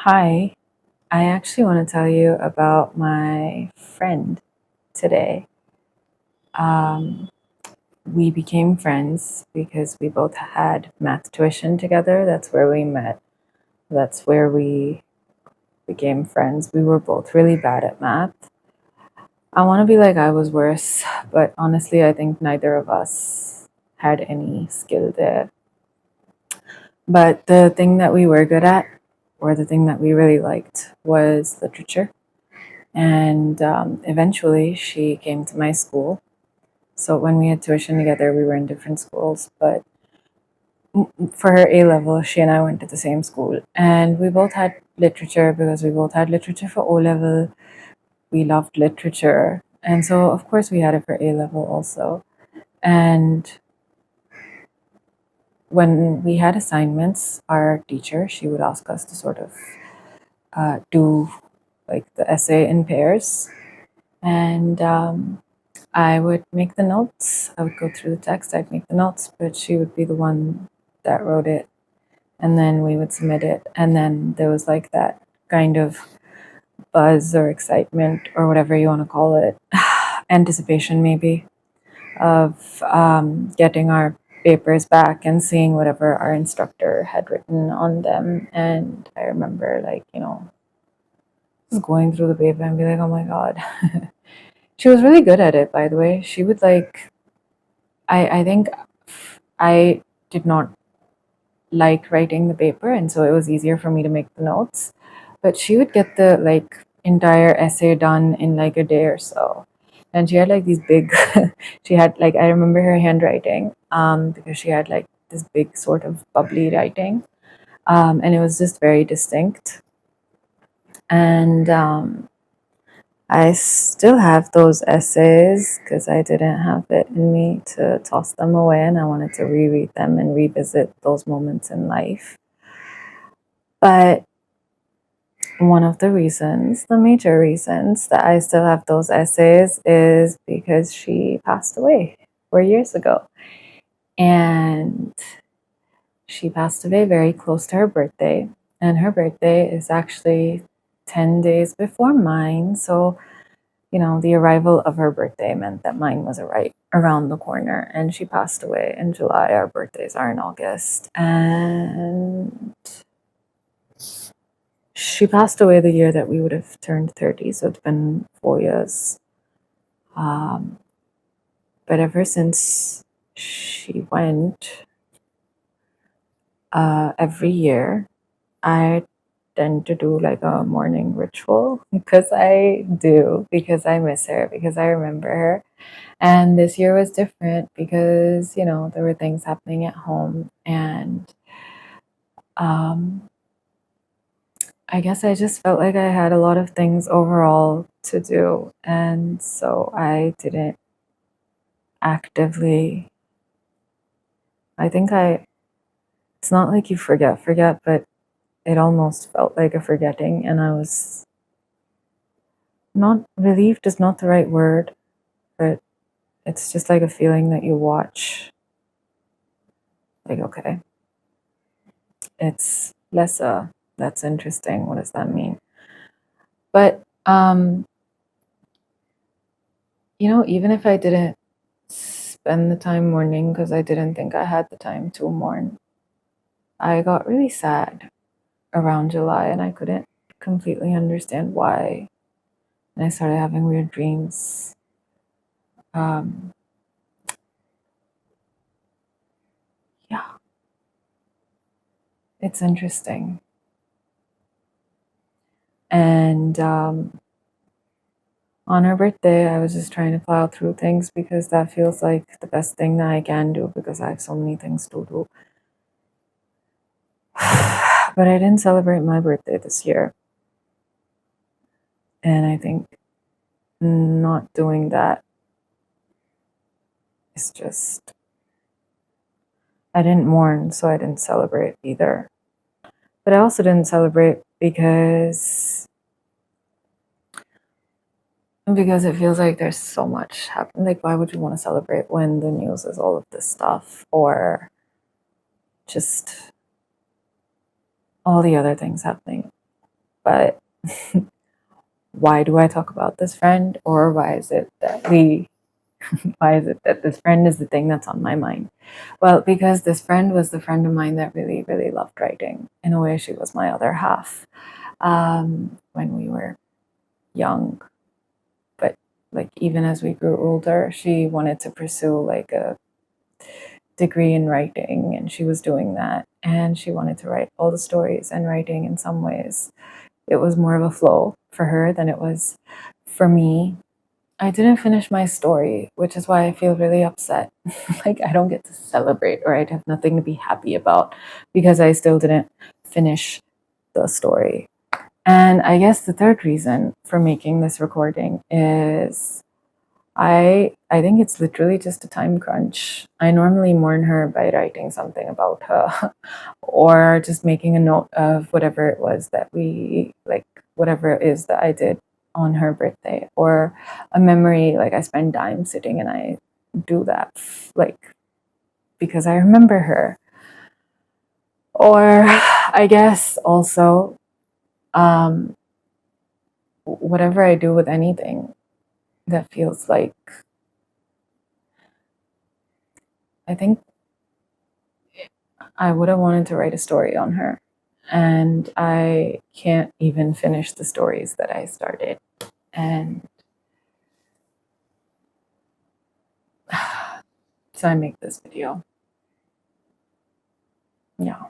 Hi, I actually want to tell you about my friend today. Um, we became friends because we both had math tuition together. That's where we met. That's where we became friends. We were both really bad at math. I want to be like I was worse, but honestly, I think neither of us had any skill there. But the thing that we were good at, or the thing that we really liked, was literature. And eventually, she came to my school. So when we had tuition together, we were in different schools. But for her A level, she and I went to the same school. And we both had literature because we both had literature for O level. We loved literature. And so, of course, we had it for A level also. And when we had assignments, our teacher, she would ask us to sort of do like the essay in pairs. And I would make the notes. I would go through the text, I'd make the notes, but she would be the one that wrote it. And then we would submit it. And then there was like that kind of buzz or excitement or whatever you want to call it, anticipation maybe, of getting our papers back and seeing whatever our instructor had written on them. And I remember, like, just going through the paper and be like, oh my God. She was really good at it, by the way. She would like, I think I did not like writing the paper, and so it was easier for me to make the notes. But she would get the like entire essay done in like a day or so. And she had like these big, she had like, I remember her handwriting because she had like this big sort of bubbly writing. And it was just very distinct. And I still have those essays because I didn't have it in me to toss them away, and I wanted to reread them and revisit those moments in life. But one of the reasons, the major reasons that I still have those essays is because she passed away 4 years ago. And she passed away very close to her birthday. And her birthday is actually 10 days before mine. So the arrival of her birthday meant that mine was right around the corner, and she passed away in July. Our birthdays are in August. And she passed away the year that we would have turned 30, so it's been 4 years. Um, but ever since she went, every year, I tend to do like a morning ritual because I miss her, because I remember her. And this year was different because, there were things happening at home. And um, I guess I just felt like I had a lot of things overall to do. And so I didn't actively, I think it's not like you forget, but it almost felt like a forgetting. And I was not relieved, is not the right word, but it's just like a feeling that you watch. Like, okay, it's lesser. That's interesting. What does that mean? But, even if I didn't spend the time mourning because I didn't think I had the time to mourn, I got really sad around July and I couldn't completely understand why. And I started having weird dreams. Um, yeah, it's interesting. And on her birthday, I was just trying to plow through things because that feels like the best thing that I can do because I have so many things to do. But I didn't celebrate my birthday this year. And I think not doing that is just, I didn't mourn, so I didn't celebrate either. But I also didn't celebrate because it feels like there's so much happening. Like, why would you want to celebrate when the news is all of this stuff, or just all the other things happening? But why do I talk about this friend, or why is it that this friend is the thing that's on my mind? Well, because this friend was the friend of mine that really, really loved writing. In a way, she was my other half when we were young. But like even as we grew older, she wanted to pursue like a degree in writing, and she was doing that. And she wanted to write all the stories, and writing in some ways it was more of a flow for her than it was for me. I didn't finish my story, which is why I feel really upset. Like I don't get to celebrate, or I'd have nothing to be happy about because I still didn't finish the story. And I guess the third reason for making this recording is I think it's literally just a time crunch. I normally mourn her by writing something about her or just making a note of whatever it was that we like, whatever it is that I did on her birthday, or a memory. Like I spend time sitting and I do that, like because I remember her. Or I guess also um, whatever I do with anything that feels like, I think I would have wanted to write a story on her. And I can't even finish the stories that I started. And so I make this video. Yeah.